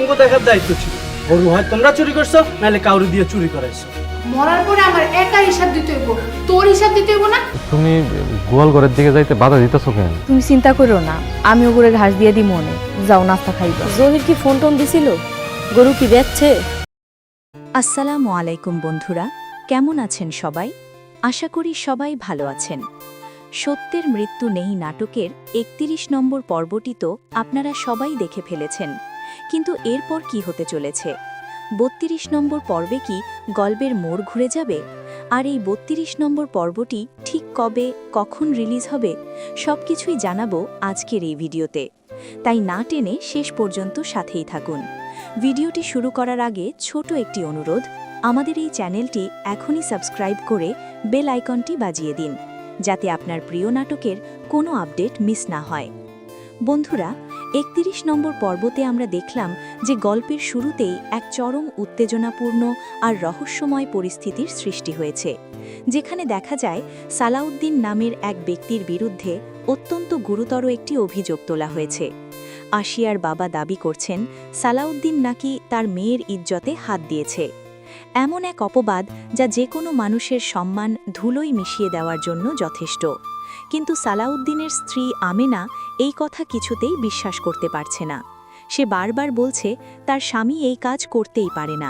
অঙ্গ দেখার দায়িত্ব ছিল। গরু হয় তোমরা চুরি করছো, নাহলে কাউরি দিয়ে চুরি করাইছো। মরার পরে আমার একা হিসাব দিতে হইব, তোর হিসাব দিতে হইব না? তুমি গোয়াল ঘরের দিকে যাইতে বাধা দিতেছো কেন? তুমি চিন্তা করো না, আমি ওগুলো ঘাস দিয়ে দিই মনে। যাও নাস্তা খাইবা। জহির কি ফোন টোন দিছিল? গরু কি বেচছে? আসসালামু আলাইকুম বন্ধুরা, কেমন আছেন সবাই? আশা করি সবাই ভালো আছেন। সত্যের মৃত্যু নেই নাটকের ৩১ নম্বর পর্বটি তো আপনারা সবাই দেখে ফেলেছেন, কিন্তু এরপর কি হতে চলেছে? ৩২ নম্বর পর্বে কি গল্পের মোড় ঘুরে যাবে? আর এই ৩২ নম্বর পর্বটি ঠিক কবে, কখন রিলিজ হবে, সবকিছুই জানাবো আজকের এই ভিডিওতে। তাই না টেনে শেষ পর্যন্ত সাথেই থাকুন। ভিডিওটি শুরু করার আগে ছোট একটি অনুরোধ, আমাদের এই চ্যানেলটি এখনই সাবস্ক্রাইব করে বেল আইকনটি বাজিয়ে দিন, যাতে আপনার প্রিয় নাটকের কোনো আপডেট মিস না হয়। বন্ধুরা, ৩১ নম্বর পর্বতে আমরা দেখলাম যে গল্পের শুরুতেই এক চরম উত্তেজনাপূর্ণ আর রহস্যময় পরিস্থিতির সৃষ্টি হয়েছে, যেখানে দেখা যায় সালাউদ্দিন নামের এক ব্যক্তির বিরুদ্ধে অত্যন্ত গুরুতর একটি অভিযোগ তোলা হয়েছে। আশিয়ার বাবা দাবি করছেন সালাউদ্দিন নাকি তার মেয়ের ইজ্জতে হাত দিয়েছে। এমন এক অপবাদ যা যে কোনো মানুষের সম্মান ধুলোয় মিশিয়ে দেওয়ার জন্য যথেষ্ট। কিন্তু সালাউদ্দিনের স্ত্রী আমেনা এই কথা কিছুতেই বিশ্বাস করতে পারছে না। সে বারবার বলছে তার স্বামী এই কাজ করতেই পারে না।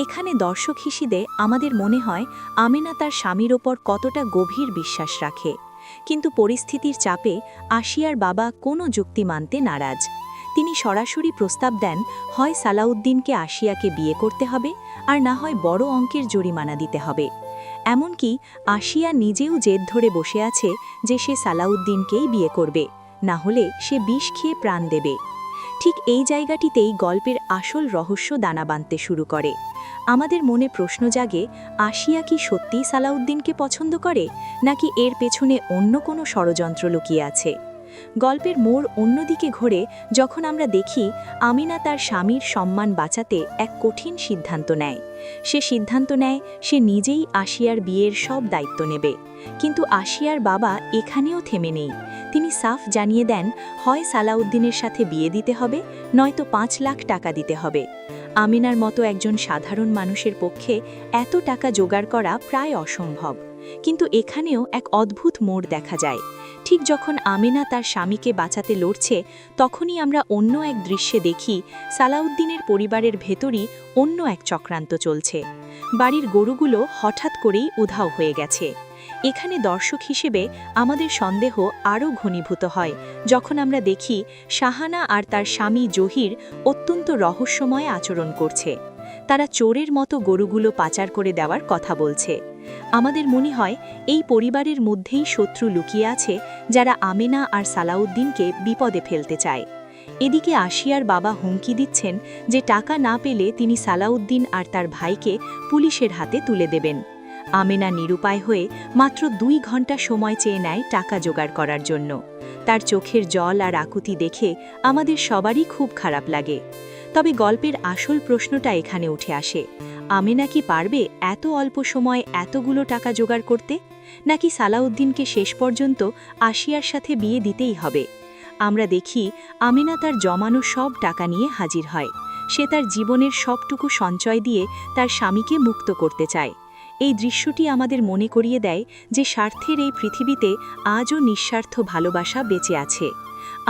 এখানে দর্শক হিসেবে আমাদের মনে হয় আমেনা তার স্বামীর ওপর কতটা গভীর বিশ্বাস রাখে, কিন্তু পরিস্থিতির চাপে আশিয়ার বাবা কোনো যুক্তি মানতে নারাজ। তিনি সরাসরি প্রস্তাব দেন, হয় সালাউদ্দিনকে আশিয়াকে বিয়ে করতে হবে, আর না হয় বড় অঙ্কের জরিমানা দিতে হবে। এমনকি আশিয়া নিজেও জেদ ধরে বসে আছে যে সে সালাউদ্দিনকেই বিয়ে করবে, না হলে সে বিষ খেয়ে প্রাণ দেবে। ঠিক এই জায়গাটিতেই গল্পের আসল রহস্য দানা বাঁধতে শুরু করে। আমাদের মনে প্রশ্ন জাগে, আশিয়া কি সত্যিই সালাউদ্দিনকে পছন্দ করে, নাকি এর পেছনে অন্য কোনো ষড়যন্ত্র লুকিয়ে আছে? গল্পের মোড় অন্যদিকে ঘোরে যখন আমরা দেখি আমিনা তার স্বামীর সম্মান বাঁচাতে এক কঠিন সিদ্ধান্ত নেয়। সে সিদ্ধান্ত নেয় সে নিজেই আশিয়ার বিয়ের সব দায়িত্ব নেবে। কিন্তু আশিয়ার বাবা এখানেও থেমে নেই। তিনি সাফ জানিয়ে দেন, হয় সালাউদ্দিনের সাথে বিয়ে দিতে হবে, নয়তো ৫ লাখ টাকা দিতে হবে। আমিনার মতো একজন সাধারণ মানুষের পক্ষে এত টাকা জোগাড় করা প্রায় অসম্ভব। কিন্তু এখানেও এক অদ্ভুত মোড় দেখা যায়। ঠিক যখন আমেনা তার স্বামীকে বাঁচাতে লড়ছে, তখনই আমরা অন্য এক দৃশ্যে দেখি সালাউদ্দিনের পরিবারের ভেতরই অন্য এক চক্রান্ত চলছে। বাড়ির গরুগুলো হঠাৎ করেই উধাও হয়ে গেছে। এখানে দর্শক হিসেবে আমাদের সন্দেহ আরও ঘনীভূত হয় যখন আমরা দেখি শাহানা আর তার স্বামী জহির অত্যন্ত রহস্যময় আচরণ করছে। তারা চোরের মতো গরুগুলো পাচার করে দেওয়ার কথা বলছে। আমাদের মনে হয় এই পরিবারের মধ্যেই শত্রু লুকিয়ে আছে, যারা আমেনা আর সালাউদ্দিনকে বিপদে ফেলতে চায়। এদিকে আশিয়ার বাবা হুমকি দিচ্ছেন যে টাকা না পেলে তিনি সালাউদ্দিন আর তার ভাইকে পুলিশের হাতে তুলে দেবেন। আমেনা নিরুপায় হয়ে মাত্র ২ ঘন্টা সময় চেয়ে নেয় টাকা জোগাড় করার জন্য। তার চোখের জল আর আকুতি দেখে আমাদের সবারই খুব খারাপ লাগে। তবে গল্পের আসল প্রশ্নটা এখানে উঠে আসে, আমেনা কি পারবে এত অল্প সময় এতগুলো টাকা জোগাড় করতে, নাকি সালাউদ্দিনকে শেষ পর্যন্ত আশিয়ার সাথে বিয়ে দিতেই হবে? আমরা দেখি আমেনা তার জমানো সব টাকা নিয়ে হাজির হয়। সে তার জীবনের সবটুকু সঞ্চয় দিয়ে তার স্বামীকে মুক্ত করতে চায়। এই দৃশ্যটি আমাদের মনে করিয়ে দেয় যে স্বার্থের এই পৃথিবীতে আজও নিঃস্বার্থ ভালোবাসা বেঁচে আছে।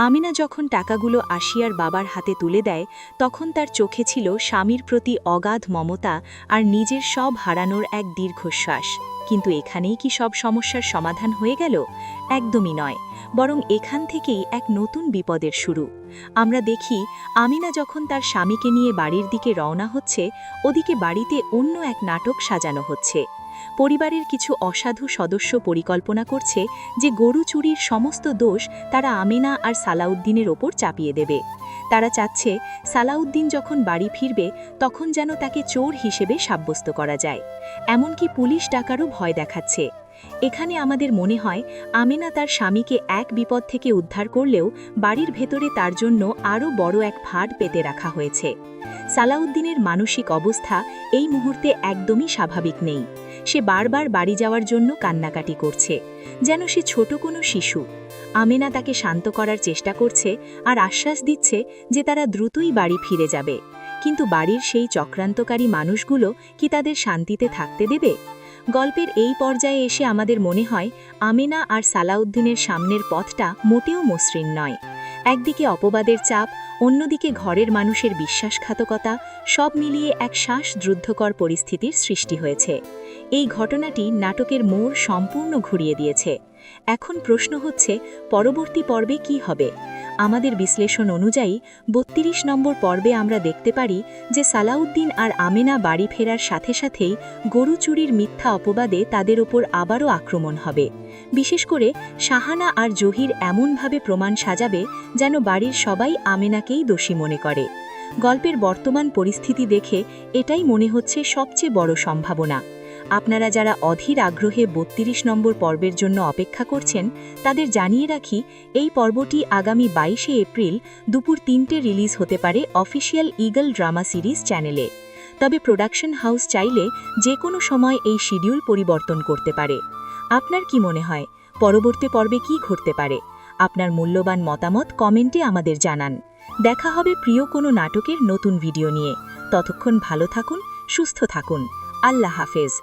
আমিনা যখন টাকাগুলো আশিয়ার বাবার হাতে তুলে দেয়, তখন তার চোখে ছিল স্বামীর প্রতি অগাধ মমতা আর নিজের সব হারানোর এক দীর্ঘশ্বাস। কিন্তু এখানেই কি সব সমস্যার সমাধান হয়ে গেল? একদমই নয়, বরং এখান থেকেই এক নতুন বিপদের শুরু। আমরা দেখি আমিনা যখন তার স্বামীকে নিয়ে বাড়ির দিকে রওনা হচ্ছে, ওদিকে বাড়িতে অন্য এক নাটক সাজানো হচ্ছে। পরিবারের কিছু অসাধু সদস্য পরিকল্পনা করছে যে গরু চুরির সমস্ত দোষ তারা আমেনা আর সালাউদ্দিনের ওপর চাপিয়ে দেবে। তারা চাচ্ছে সালাউদ্দিন যখন বাড়ি ফিরবে তখন যেন তাকে চোর হিসেবে সাব্যস্ত করা যায়। এমনকি পুলিশ ডাকারও ভয় দেখাচ্ছে। এখানে আমাদের মনে হয় আমেনা তার স্বামীকে এক বিপদ থেকে উদ্ধার করলেও বাড়ির ভেতরে তার জন্য আরও বড় এক ফাঁদ পেতে রাখা হয়েছে। সালাউদ্দিনের মানসিক অবস্থা এই মুহূর্তে একদমই স্বাভাবিক নেই। সে বারবার বাড়ি যাওয়ার জন্য কান্নাকাটি করছে, যেন সে ছোট কোনো শিশু। আমেনা তাকে শান্ত করার চেষ্টা করছে আর আশ্বাস দিচ্ছে যে তারা দ্রুতই বাড়ি ফিরে যাবে। কিন্তু বাড়ির সেই চক্রান্তকারী মানুষগুলো কি তাদের শান্তিতে থাকতে দেবে? গল্পের এই পর্যায়ে এসে আমাদের মনে হয় আমেনা আর সালাউদ্দিনের সামনের পথটা মোটেও মসৃণ নয়। একদিকে অপবাদের চাপ, অন্যদিকে ঘরের মানুষের বিশ্বাসঘাতকতা, সব মিলিয়ে এক শ্বাসরুদ্ধকর পরিস্থিতির সৃষ্টি হয়েছে। এই ঘটনাটি নাটকের মোড় সম্পূর্ণ ঘুরিয়ে দিয়েছে। এখন প্রশ্ন হচ্ছে, পরবর্তী পর্বে কি হবে? আমাদের বিশ্লেষণ অনুযায়ী ৩২ নম্বর পর্বে আমরা দেখতে পারি যে সালাউদ্দিন আর আমেনা বাড়ি ফেরার সাথে সাথেই গরু চুরির মিথ্যা অপবাদে তাদের ওপর আবারও আক্রমণ হবে। বিশেষ করে শাহানা আর জহির এমনভাবে প্রমাণ সাজাবে যেন বাড়ির সবাই আমেনাকেই দোষী মনে করে। গল্পের বর্তমান পরিস্থিতি দেখে এটাই মনে হচ্ছে সবচেয়ে বড় সম্ভাবনা। আপনারা যারা অধীর আগ্রহে ৩২ নম্বর পর্বের জন্য অপেক্ষা করছেন, তাদের জানিয়ে রাখি এই পর্বটি আগামী ২২শে এপ্রিল দুপুর ৩টে রিলিজ হতে পারে অফিসিয়াল ঈগল ড্রামা সিরিজ চ্যানেলে। তবে প্রোডাকশন হাউস চাইলে যে কোনো সময় এই শিডিউল পরিবর্তন করতে পারে। আপনার কি মনে হয় পরবর্তী পর্বে কি ঘটতে পারে? আপনার মূল্যবান মতামত কমেন্টে আমাদের জানান। দেখা হবে প্রিয় কোনো নাটকের নতুন ভিডিও নিয়ে। ততক্ষণ ভালো থাকুন, সুস্থ থাকুন। আল্লাহ হাফেজ।